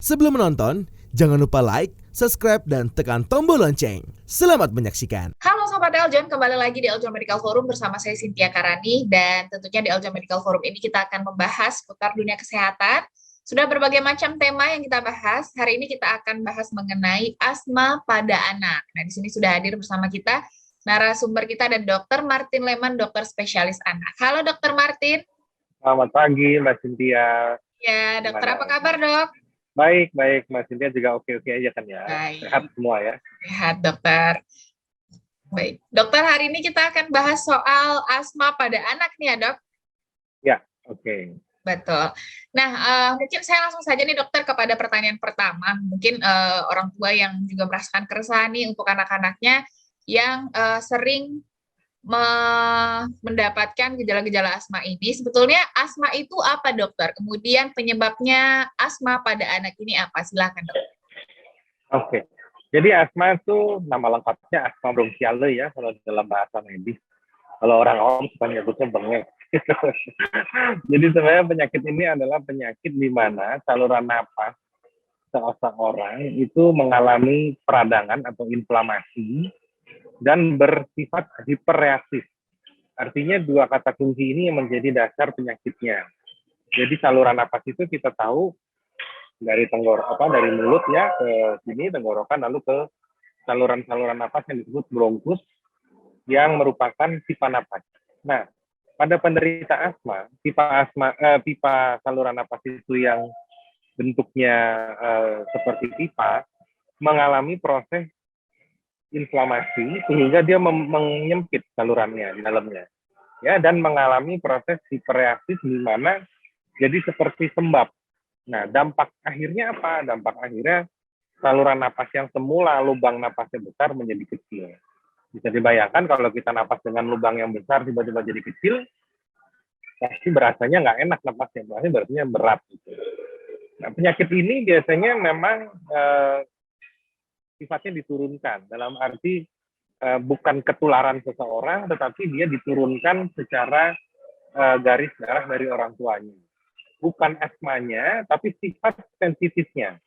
Sebelum menonton, jangan lupa like, subscribe, dan tekan tombol lonceng. Selamat menyaksikan. Halo Sobat Eljon, kembali lagi di Eljon Medical Forum bersama saya Cynthia Karani, dan tentunya di Eljon Medical Forum ini kita akan membahas seputar dunia kesehatan. Sudah berbagai macam tema yang kita bahas. Hari ini kita akan bahas mengenai asma pada anak. Nah, di sini sudah hadir bersama kita narasumber kita dan Dr. Martin Leman, dokter spesialis anak. Halo Dr. Martin. Selamat pagi Mbak Cynthia. Ya, dokter, Gimana? apa kabar dok? Baik, Mbak Cynthia juga oke-oke aja kan ya? Baik. Sehat semua ya? Sehat dokter. Baik, dokter, hari ini kita akan bahas soal asma pada anak nih ya dok? Ya, oke. Betul. Nah, mungkin saya langsung saja nih dokter kepada pertanyaan pertama. Mungkin orang tua yang juga merasakan keresahan nih untuk anak-anaknya yang sering mendapatkan gejala-gejala asma ini. Sebetulnya asma itu apa dokter? Kemudian penyebabnya asma pada anak ini apa? Silakan dokter. Oke. Jadi asma itu nama lengkapnya asma bronchiale ya kalau dalam bahasa medis. Kalau orang awam suka nyebutnya bengek. Jadi sebenarnya penyakit ini adalah penyakit di mana saluran napas seseorang itu mengalami peradangan atau inflamasi dan bersifat hiperreaktif. Artinya dua kata kunci ini yang menjadi dasar penyakitnya. Jadi saluran napas itu kita tahu dari dari mulut ya ke sini tenggorokan lalu ke saluran-saluran napas yang disebut bronkus yang merupakan pipa napas. Nah, pada penderita asma, pipa saluran napas itu yang bentuknya seperti pipa mengalami proses inflamasi sehingga dia menyempit salurannya di dalamnya ya dan mengalami proses hiperreaktif di mana jadi seperti sembab. Nah, dampak akhirnya apa? Dampak akhirnya saluran napas yang semula lubang napasnya besar menjadi kecil. Bisa dibayangkan kalau kita napas dengan lubang yang besar tiba-tiba jadi kecil, pasti berasanya nggak enak napasnya, pasti berarti berat gitu. Nah, penyakit ini biasanya memang sifatnya diturunkan dalam arti bukan ketularan seseorang, tetapi dia diturunkan secara garis darah dari orang tuanya. Bukan asmanya, tapi sifat sensitifnya.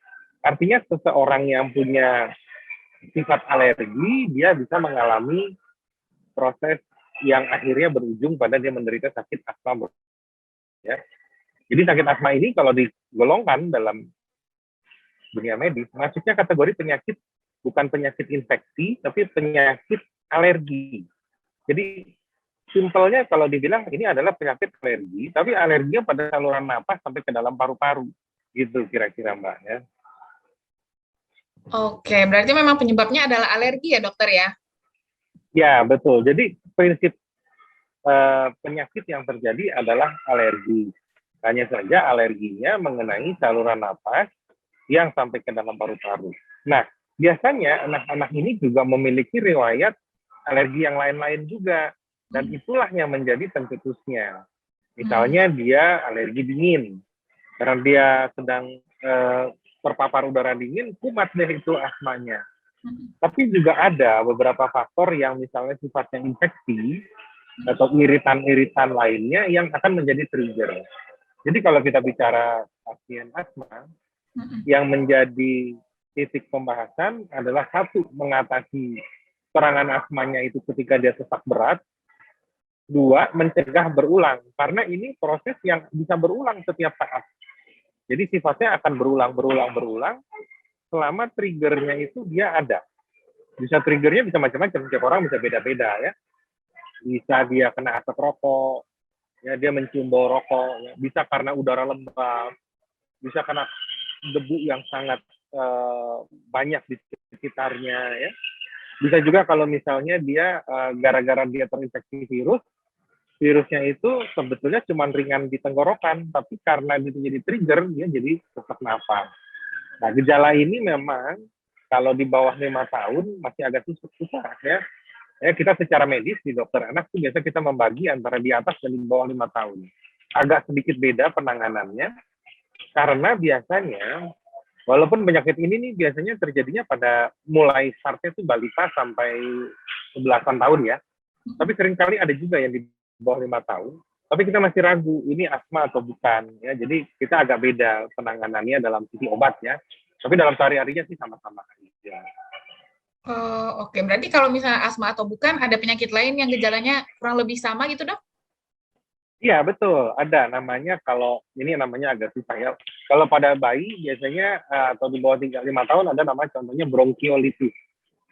Artinya seseorang yang punya sifat alergi, dia bisa mengalami proses yang akhirnya berujung pada dia menderita sakit asma. Ya. Jadi sakit asma ini kalau digolongkan dalam dunia medis, masuknya kategori penyakit bukan penyakit infeksi, tapi penyakit alergi. Jadi, simpelnya kalau dibilang ini adalah penyakit alergi, tapi alerginya pada saluran napas sampai ke dalam paru-paru. Gitu kira-kira, Mbak. Ya. Oke, berarti memang penyebabnya adalah alergi ya dokter ya? Ya, betul. Jadi, prinsip penyakit yang terjadi adalah alergi. Hanya saja alerginya mengenai saluran napas yang sampai ke dalam paru-paru. Nah, biasanya anak-anak ini juga memiliki riwayat alergi yang lain-lain juga. Dan itulah yang menjadi pencetusnya. Misalnya dia alergi dingin. Karena dia sedang terpapar udara dingin, kumat deh itu asmanya. Tapi juga ada beberapa faktor yang misalnya sifatnya infeksi atau iritan-iritan lainnya yang akan menjadi trigger. Jadi kalau kita bicara pasien asma, yang menjadi titik pembahasan adalah satu, mengatasi serangan asmanya itu ketika dia sesak berat. Dua, mencegah berulang. Karena ini proses yang bisa berulang setiap saat. Jadi sifatnya akan berulang selama triggernya itu dia ada. Bisa triggernya bisa macam-macam, setiap orang bisa beda-beda ya. Bisa dia kena asap rokok, ya dia mencium bau rokok, ya. Bisa karena udara lembab, bisa karena debu yang sangat banyak di sekitarnya ya. Bisa juga kalau misalnya dia gara-gara dia terinfeksi virusnya itu sebetulnya cuma ringan di tenggorokan, tapi karena itu jadi trigger dia jadi sesak napas. Nah, gejala ini memang kalau di bawah 5 tahun masih agak susah ya. Ya, kita secara medis di dokter anak itu biasa kita membagi antara di atas dan di bawah 5 tahun. Agak sedikit beda penanganannya, karena biasanya, walaupun penyakit ini nih biasanya terjadinya pada mulai startnya itu balita sampai 11-an tahun ya. Tapi seringkali ada juga yang di bawah 5 tahun. tapi kita masih ragu ini asma atau bukan ya. Jadi kita agak beda penanganannya dalam sisi obat ya. Tapi dalam sehari-harinya sih sama-sama aja. Oh, oke. Berarti kalau misalnya asma atau bukan, ada penyakit lain yang gejalanya kurang lebih sama gitu, Dok? Iya betul, ada namanya, kalau ini namanya agak susah ya. Kalau pada bayi biasanya atau di bawah 5 tahun ada nama contohnya bronkiolitis.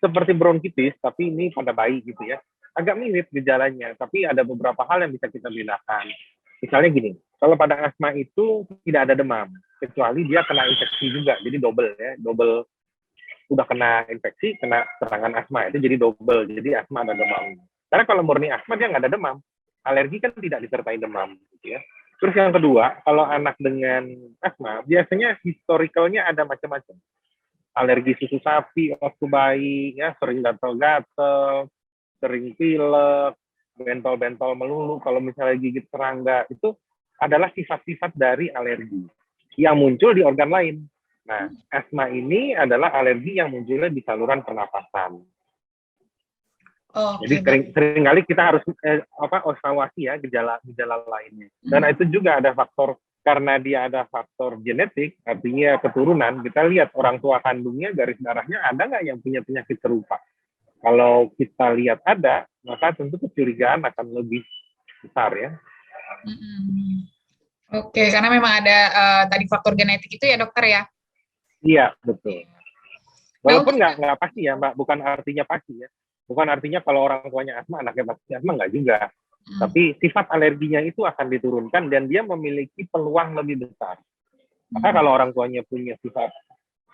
Seperti bronkitis, tapi ini pada bayi gitu ya. Agak mirip gejalanya, tapi ada beberapa hal yang bisa kita bedakan. Misalnya gini, kalau pada asma itu tidak ada demam, kecuali dia kena infeksi juga, jadi double ya, double udah kena infeksi, kena serangan asma itu jadi double, jadi asma ada demam. Karena kalau murni asma dia nggak ada demam, alergi kan tidak disertai demam, gitu ya. Terus yang kedua, kalau anak dengan asma biasanya historicalnya ada macam-macam. Alergi susu sapi waktu bayi, ya sering gatal-gatal, sering pilek, bentol-bentol melulu. Kalau misalnya gigit serangga, itu adalah sifat-sifat dari alergi yang muncul di organ lain. Nah, asma ini adalah alergi yang munculnya di saluran pernapasan. Jadi seringkali kita harus evaluasi ya gejala-gejala lainnya. Dan itu juga ada faktor, karena dia ada faktor genetik, artinya keturunan. Kita lihat orang tua kandungnya garis darahnya ada nggak yang punya penyakit serupa. Kalau kita lihat ada, maka tentu kecurigaan akan lebih besar ya. Oke, karena memang ada tadi faktor genetik itu ya dokter ya? Iya, betul. Walaupun nggak pasti ya Mbak, bukan artinya pasti ya. Bukan artinya kalau orang tuanya asma, anaknya pasti asma, nggak juga. Tapi sifat alerginya itu akan diturunkan dan dia memiliki peluang lebih besar. Maka kalau orang tuanya punya sifat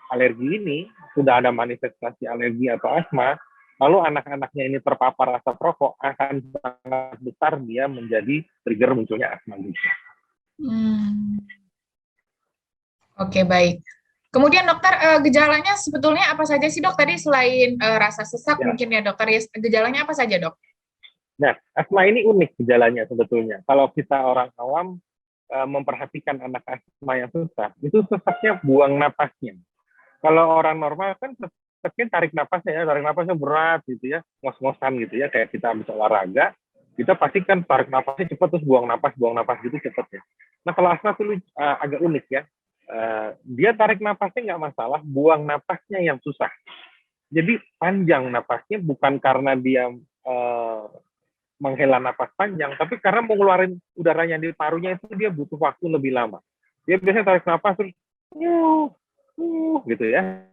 alergi ini, sudah ada manifestasi alergi atau asma, lalu anak-anaknya ini terpapar asap rokok, akan sangat besar dia menjadi trigger munculnya asma juga. Oke, baik. Kemudian dokter, gejalanya sebetulnya apa saja sih dok? Tadi selain rasa sesak mungkin ya dokter, ya, gejalanya apa saja dok? Nah, asma ini unik gejalanya sebetulnya. Kalau kita orang awam memperhatikan anak asma yang susah, itu sesaknya buang napasnya. Kalau orang normal kan sesaknya tarik napasnya berat gitu ya, ngos-ngosan gitu ya, kayak kita habis olahraga, kita pasti kan tarik napasnya cepat terus buang napas gitu cepat ya. Nah kalau asma itu agak unik ya. Dia tarik napasnya nggak masalah, buang napasnya yang susah. Jadi panjang napasnya bukan karena dia menghela napas panjang, tapi karena mau ngeluarin udaranya di parunya itu dia butuh waktu lebih lama. Dia biasanya tarik napas terus gitu ya.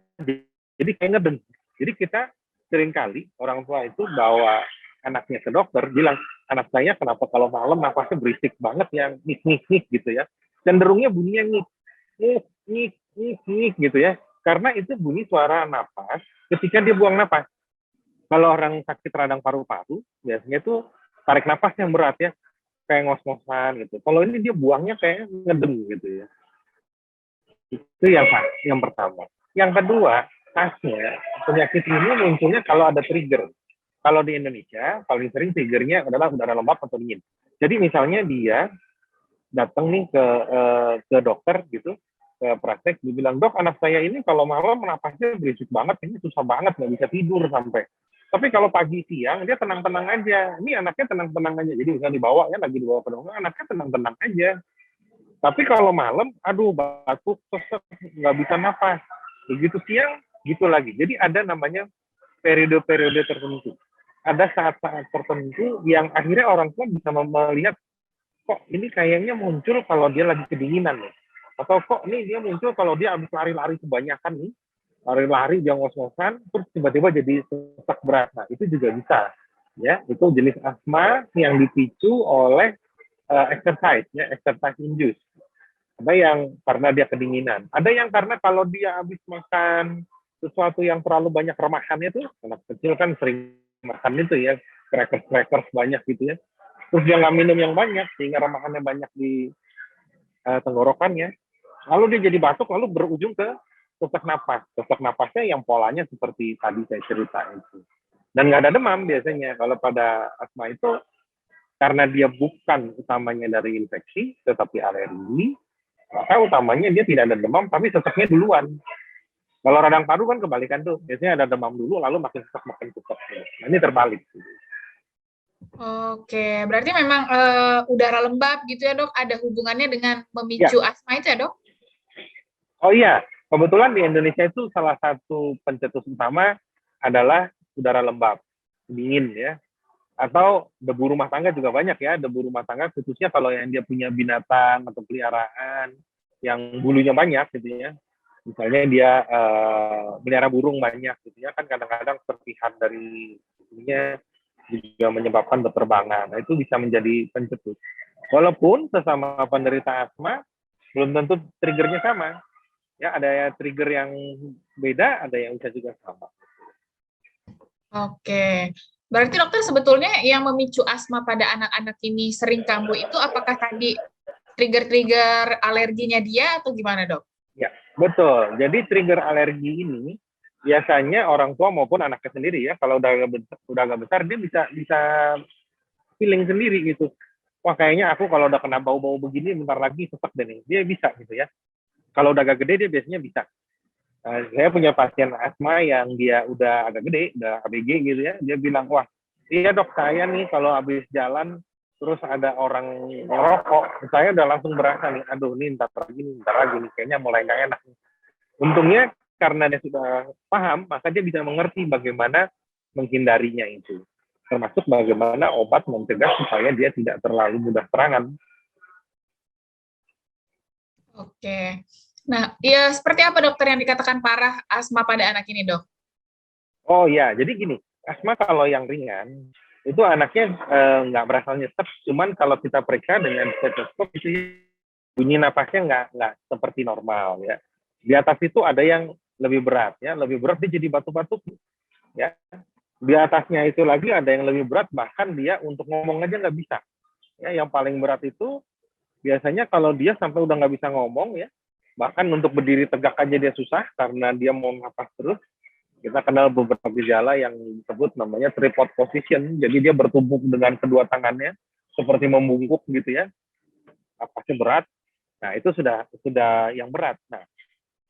Jadi kayak ngeden. Jadi kita seringkali orang tua itu bawa anaknya ke dokter, bilang, anak saya kenapa kalau malam napasnya berisik banget yang ngik gitu ya. Cenderungnya bunyinya ngik gitu ya, karena itu bunyi suara napas ketika dia buang napas. Kalau orang sakit radang paru-paru biasanya itu tarik napas yang berat ya, kayak ngos-ngosan gitu. Kalau ini dia buangnya kayak ngedem gitu ya. Itu yang pertama. Yang kedua, khasnya penyakit ini munculnya kalau ada trigger. Kalau di Indonesia paling sering triggernya adalah udara lembab atau dingin. Jadi misalnya dia datang nih ke dokter gitu, ke praktek, dibilang, dok anak saya ini kalau malam napasnya berisik banget, ini susah banget, nggak bisa tidur sampai. Tapi kalau pagi siang dia tenang-tenang aja. Ini anaknya tenang-tenang aja. Jadi bisa dibawa ya, lagi dibawa ke dokter, anaknya tenang-tenang aja. Tapi kalau malam, aduh batuk, sesek, nggak bisa napas. Begitu siang, gitu lagi. Jadi ada namanya periode-periode tertentu. Ada saat-saat tertentu yang akhirnya orang tua bisa melihat, kok ini kayaknya muncul kalau dia lagi kedinginan nih. Atau kok ini dia muncul kalau dia habis lari-lari kebanyakan nih. Lari-lari dia ngos-ngosan, terus tiba-tiba jadi sesak berat. Nah, itu juga bisa. Ya, itu jenis asma yang dipicu oleh exercise, ya, exercise induced. Ada yang karena dia kedinginan. Ada yang karena kalau dia habis makan sesuatu yang terlalu banyak remahannya tuh, anak kecil kan sering makan itu ya, crackers banyak gitu ya. Terus dia nggak minum yang banyak, sehingga remahannya banyak di tenggorokannya. Lalu dia jadi batuk, lalu berujung ke sesak napas. Sesak napasnya yang polanya seperti tadi saya cerita itu. Dan nggak ada demam biasanya. Kalau pada asma itu, karena dia bukan utamanya dari infeksi, tetapi alergi, maka utamanya dia tidak ada demam, tapi sesaknya duluan. Kalau radang paru kan kebalikan tuh. Biasanya ada demam dulu, lalu makin sesak makin cepat. Nah, ini terbalik. Oke, berarti memang udara lembab gitu ya dok, ada hubungannya dengan Ya, memicu asma itu ya dok? oh iya, kebetulan di Indonesia itu salah satu pencetus utama adalah udara lembab, dingin ya. Atau debu rumah tangga juga banyak ya, debu rumah tangga khususnya kalau yang dia punya binatang atau peliharaan yang bulunya banyak gitu ya. Misalnya dia melihara burung banyak gitu ya, kan kadang-kadang serpihan dari ininya juga menyebabkan beterbangan. Nah, itu bisa menjadi pencetus. Walaupun sesama penderita asma belum tentu triggernya sama. Ya, ada trigger yang beda, ada yang bisa juga sama. Oke, berarti dokter sebetulnya yang memicu asma pada anak-anak ini sering kambuh itu apakah tadi trigger-trigger alerginya dia atau gimana dok? Ya, betul. Jadi trigger alergi ini biasanya orang tua maupun anaknya sendiri ya. Kalau udah agak besar dia bisa bisa feeling sendiri gitu. Wah kayaknya aku kalau udah kena bau-bau begini bentar lagi sesek deh nih. Dia bisa gitu ya. Kalau udah agak gede dia biasanya bisa. Saya punya pasien asma yang dia udah agak gede, udah ABG gitu ya. Dia bilang, wah iya dok saya nih kalau habis jalan terus ada orang ngerokok, saya udah langsung berasa nih, aduh nih ntar lagi nih, kayaknya mulai nggak enak. Untungnya karena dia sudah paham, maka dia bisa mengerti bagaimana menghindarinya itu. Termasuk bagaimana obat mencegah supaya dia tidak terlalu mudah serangan. Oke, nah ya seperti apa dokter yang dikatakan parah asma pada anak ini dok? Oh ya, jadi gini, asma kalau yang ringan, itu anaknya nggak berasa nyesek, cuman kalau kita periksa dengan stetoskop itu bunyi napasnya nggak seperti normal ya. Di atas itu ada yang lebih berat ya, lebih berat dia jadi batuk-batuk ya. Di atasnya itu lagi ada yang lebih berat, bahkan dia untuk ngomong aja nggak bisa. Ya, yang paling berat itu biasanya kalau dia sampai udah nggak bisa ngomong ya, bahkan untuk berdiri tegak aja dia susah karena dia mau napas terus. Kita kenal beberapa gejala yang disebut namanya tripod position. Jadi dia bertumpuk dengan kedua tangannya seperti membungkuk gitu ya. Napasnya berat. Nah, itu sudah yang berat. Nah,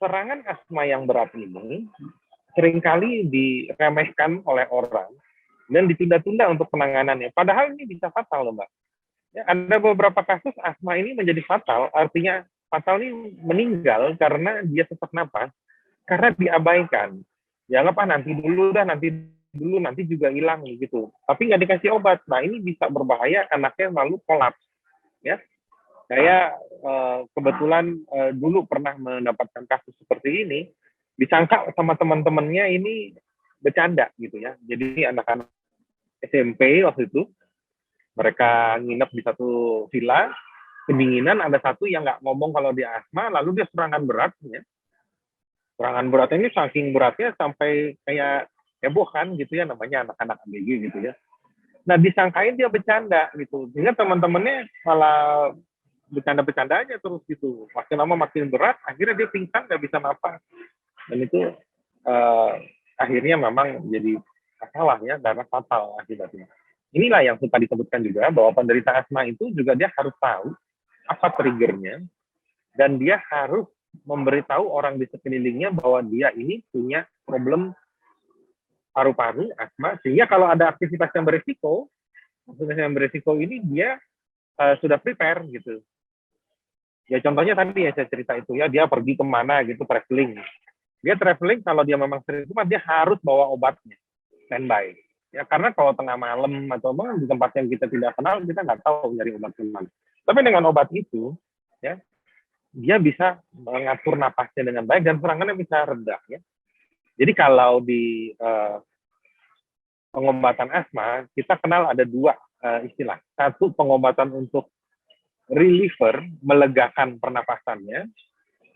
serangan asma yang berat ini seringkali diremehkan oleh orang dan ditunda-tunda untuk penanganannya. Padahal ini bisa fatal loh, Mbak. Ya, ada beberapa kasus asma ini menjadi fatal, artinya fatal ini meninggal karena dia sesak napas, karena diabaikan. Dianggap nanti dulu, nanti juga hilang gitu. Tapi nggak dikasih obat. Nah ini bisa berbahaya, anaknya lalu kolaps. Ya, saya kebetulan dulu pernah mendapatkan kasus seperti ini, disangka sama teman-temannya ini bercanda gitu ya. Jadi anak-anak SMP waktu itu mereka nginep di satu villa, kedinginan, ada satu yang nggak ngomong kalau dia asma, lalu dia serangan berat ya. Serangan beratnya ini saking beratnya sampai kayak heboh kan gitu ya, namanya anak-anak ABG gitu ya. Nah disangkain dia bercanda gitu, sehingga teman-temannya malah bercanda-bercanda aja terus gitu. Makin lama makin berat, akhirnya dia pingsan nggak bisa napas. Dan itu akhirnya memang jadi masalah ya, karena fatal akibatnya. Inilah yang suka disebutkan juga bahwa penderita asma itu juga dia harus tahu apa triggernya dan dia harus memberitahu orang di sekelilingnya bahwa dia ini punya problem paru-paru, asma, sehingga kalau ada aktivitas yang berisiko ini dia sudah prepare gitu. Ya contohnya tadi ya saya cerita itu ya, dia pergi kemana gitu, traveling. Dia traveling kalau dia memang sering cuma dia harus bawa obatnya, standby. Ya karena kalau tengah malam atau di tempat yang kita tidak kenal, kita nggak tahu nyari obat kemana. Tapi dengan obat itu, ya dia bisa mengatur napasnya dengan baik dan serangannya bisa reda. Ya. Jadi kalau di pengobatan asma, kita kenal ada dua istilah. Satu pengobatan untuk reliever, melegakan pernapasannya.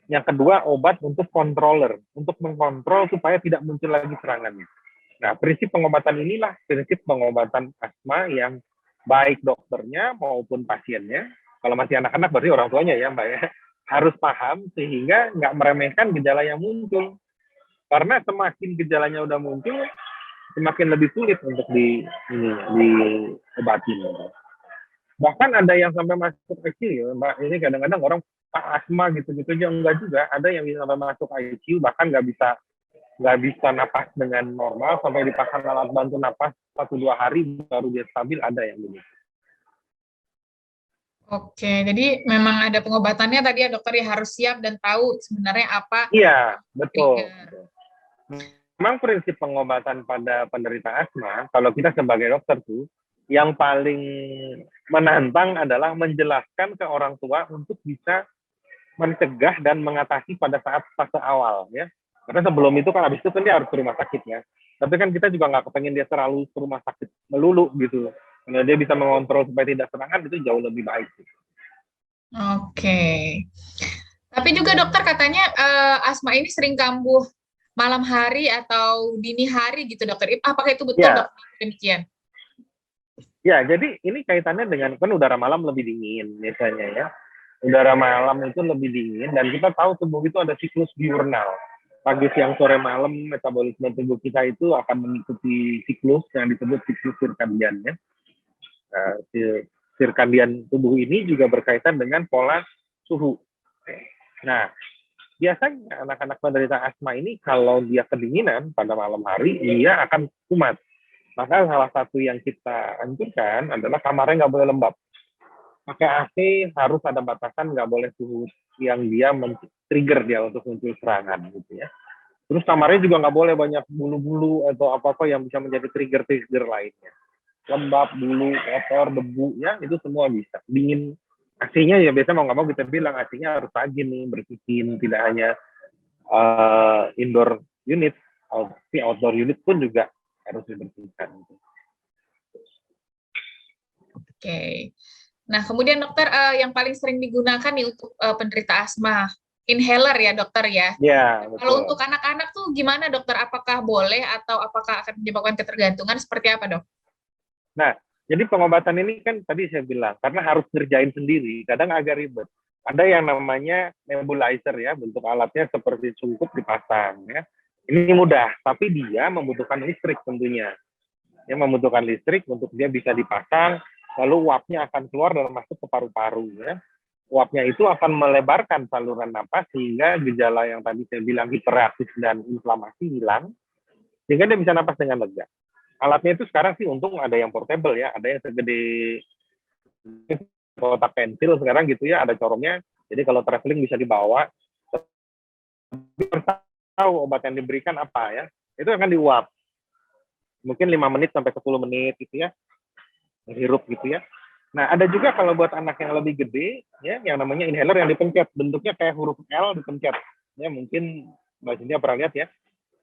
Yang kedua obat untuk controller, untuk mengkontrol supaya tidak muncul lagi serangannya. Nah, prinsip pengobatan inilah prinsip pengobatan asma yang baik dokternya maupun pasiennya. Kalau masih anak-anak berarti orang tuanya ya Mbak ya. Harus paham sehingga nggak meremehkan gejala yang muncul. Karena semakin gejalanya udah muncul, semakin lebih sulit untuk diobati. Bahkan ada yang sampai masuk ICU, Mbak. Ini kadang-kadang orang asma gitu-gitu aja enggak juga. Ada yang bisa sampai masuk ICU bahkan nggak bisa napas dengan normal sampai dipasang alat bantu napas 1-2 hari baru dia stabil, ada yang begitu. Oke, jadi memang ada pengobatannya tadi ya dokter, ya harus siap dan tahu sebenarnya apa Iya, betul. trigger. Memang prinsip pengobatan pada penderita asma, kalau kita sebagai dokter tuh, yang paling menantang adalah menjelaskan ke orang tua untuk bisa mencegah dan mengatasi pada saat fase awal, ya. Karena sebelum itu kan, habis itu kan dia harus ke rumah sakit, ya. Tapi kan kita juga nggak kepengen dia terlalu ke rumah sakit melulu gitu. Kalau dia bisa mengontrol supaya tidak serangan, itu jauh lebih baik. Oke. Tapi juga dokter katanya asma ini sering kambuh malam hari atau dini hari gitu dokter. Apakah itu betul Ya, dokter? Demikian. ya, jadi ini kaitannya dengan kan udara malam lebih dingin biasanya, ya. Udara malam itu lebih dingin dan kita tahu tubuh itu ada siklus diurnal. Pagi, siang, sore, malam metabolisme tubuh kita itu akan mengikuti siklus yang disebut siklus sirkadian, ya. Nah, sirkadian tubuh ini juga berkaitan dengan pola suhu. Nah, biasanya anak-anak penderita asma ini kalau dia kedinginan pada malam hari, dia akan kumat. Maka salah satu yang kita anjurkan adalah kamarnya nggak boleh lembab. Pakai AC harus ada batasan, nggak boleh suhu yang dia trigger dia untuk muncul serangan gitu, ya. Terus kamarnya juga nggak boleh banyak bulu-bulu atau apa-apa yang bisa menjadi trigger-trigger lainnya. Lembab, bulu, kotor, debu, ya itu semua bisa. Dingin, AC-nya ya biasa mau nggak mau kita bilang AC-nya harus rajin nih, bersihin, tidak hanya indoor unit, tapi outdoor unit pun juga harus dibersihkan. Oke. Nah, kemudian dokter yang paling sering digunakan nih untuk penderita asma, inhaler ya dokter ya. Ya, betul. Kalau untuk anak-anak tuh gimana dokter? Apakah boleh atau apakah akan menyebabkan ketergantungan? Seperti apa dok? Nah, jadi pengobatan ini kan tadi saya bilang, karena harus ngerjain sendiri, kadang agak ribet. Ada yang namanya nebulizer, ya, bentuk alatnya seperti sungkup dipasang, ya. Ini mudah, tapi dia membutuhkan listrik tentunya. Dia membutuhkan listrik untuk dia bisa dipasang, lalu uapnya akan keluar dan masuk ke paru-paru, ya. Uapnya itu akan melebarkan saluran napas sehingga gejala yang tadi saya bilang hiperreaktif dan inflamasi hilang, sehingga dia bisa napas dengan lega. Alatnya itu sekarang sih untung ada yang portable, ya, ada yang segede kotak pensil sekarang gitu, ya, ada corongnya, jadi kalau traveling bisa dibawa. Tahu obat yang diberikan apa, ya, itu akan diuap mungkin 5 menit sampai 10 menit gitu, ya, menghirup gitu, ya. Nah, ada juga kalau buat anak yang lebih gede, ya, yang namanya inhaler yang dipencet, bentuknya kayak huruf L dipencet, ya, mungkin Mbak Cynthia pernah lihat, ya.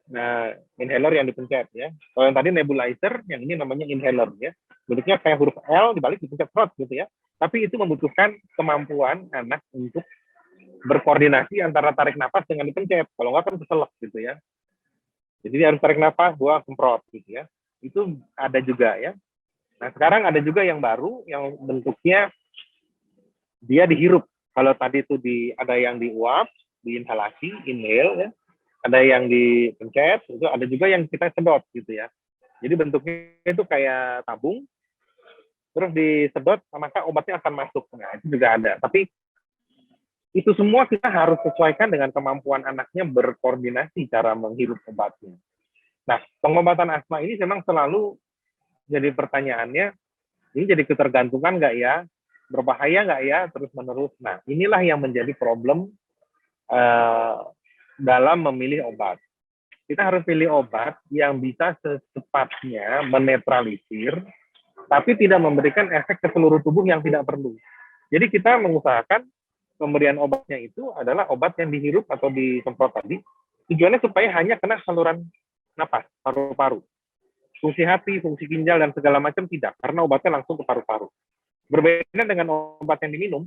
Nah, inhaler yang dipencet, ya. Kalau yang tadi nebulizer, yang ini namanya inhaler, ya. Bentuknya kayak huruf L dibalik dipencet trot gitu, ya. Tapi itu membutuhkan kemampuan anak untuk berkoordinasi antara tarik nafas dengan dipencet. Kalau nggak kan keselak gitu, ya. Jadi dia harus tarik nafas, buang, semprot gitu, ya. Itu ada juga, ya. Nah, sekarang ada juga yang baru yang bentuknya dia dihirup. Kalau tadi itu ada yang diuap, diinhalasi, inhale, ya. Ada yang dipencet, itu ada juga yang kita sedot gitu, ya. Jadi bentuknya itu kayak tabung, terus disedot, maka obatnya akan masuk. Nah, itu juga ada. Tapi itu semua kita harus sesuaikan dengan kemampuan anaknya berkoordinasi cara menghirup obatnya. Nah, pengobatan asma ini memang selalu jadi pertanyaannya, ini jadi ketergantungan nggak ya? Berbahaya nggak ya? Terus-menerus. Nah, inilah yang menjadi problem dalam memilih obat. Kita harus pilih obat yang bisa secepatnya menetralisir, tapi tidak memberikan efek ke seluruh tubuh yang tidak perlu. Jadi kita mengusahakan pemberian obatnya itu adalah obat yang dihirup atau disemprot tadi, tujuannya supaya hanya kena saluran napas, paru-paru. Fungsi hati, fungsi ginjal, dan segala macam tidak, karena obatnya langsung ke paru-paru. Berbeda dengan obat yang diminum,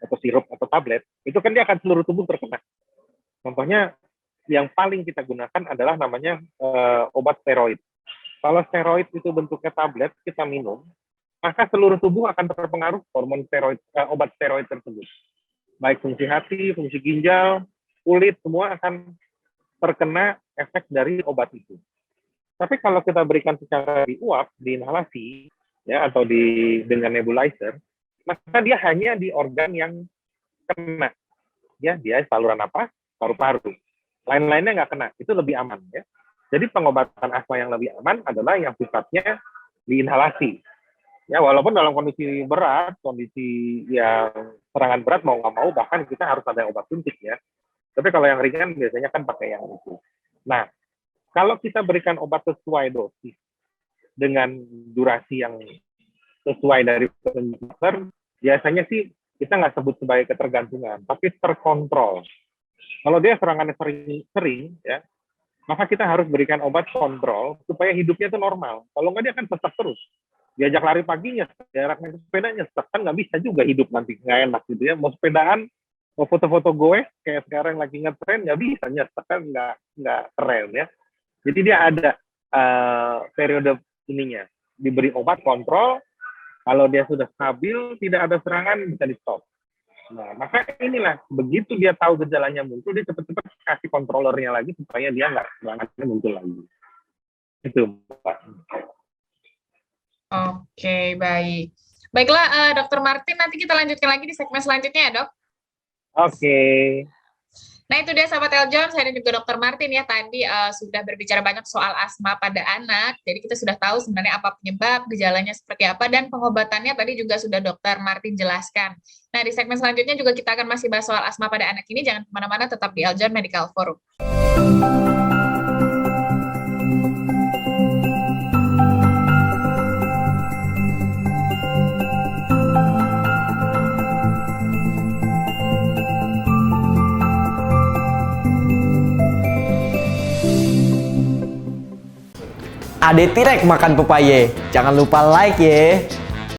atau sirup, atau tablet, itu kan dia akan seluruh tubuh terkena. Contohnya, yang paling kita gunakan adalah namanya obat steroid. Kalau steroid itu bentuknya tablet, kita minum, maka seluruh tubuh akan terpengaruh hormon steroid, obat steroid tersebut. Baik fungsi hati, fungsi ginjal, kulit, semua akan terkena efek dari obat itu. Tapi kalau kita berikan secara diuap, diinhalasi, ya, atau dengan nebulizer, maka dia hanya di organ yang kena, ya, dia saluran napas, paru-paru. Lain-lainnya nggak kena, itu lebih aman, ya. Jadi pengobatan asma yang lebih aman adalah yang sifatnya diinhalasi. Ya, walaupun dalam kondisi berat, kondisi yang serangan berat mau nggak mau, bahkan kita harus ada obat suntik ya. Tapi kalau yang ringan biasanya kan pakai yang itu. Nah, kalau kita berikan obat sesuai dosis dengan durasi yang sesuai dari dokter, biasanya sih kita nggak sebut sebagai ketergantungan, tapi terkontrol. Kalau dia serangannya sering ya, maka kita harus berikan obat kontrol supaya hidupnya itu normal. Kalau nggak dia akan sesak terus. Diajak lari paginya, jarak naik sepedanya, kan nggak bisa juga hidup nanti, nggak enak gitu ya. Mau sepedaan, mau foto-foto gue kayak sekarang lagi ngetren, nggak bisa, nyesek kan nggak keren ya. Jadi dia ada periode ininya, diberi obat kontrol, kalau dia sudah stabil, tidak ada serangan, bisa di stop. Nah, maka inilah, begitu dia tahu gejalanya muncul, dia cepat-cepat kasih kontrolernya lagi supaya dia nggak serangannya muncul lagi. Itu, Pak. Oke, baik. Baiklah, Dr. Martin, nanti kita lanjutkan lagi di segmen selanjutnya ya, Dok. Oke. Nah, itu dia sahabat Eljon, saya dan juga Dr. Martin ya tadi sudah berbicara banyak soal asma pada anak. Jadi kita sudah tahu sebenarnya apa penyebab, gejalanya seperti apa, dan pengobatannya tadi juga sudah Dr. Martin jelaskan. Nah, di segmen selanjutnya juga kita akan masih bahas soal asma pada anak ini. Jangan kemana-mana, tetap di Eljon Medical Forum. Ade Tirek makan pepaya. Jangan lupa like ya.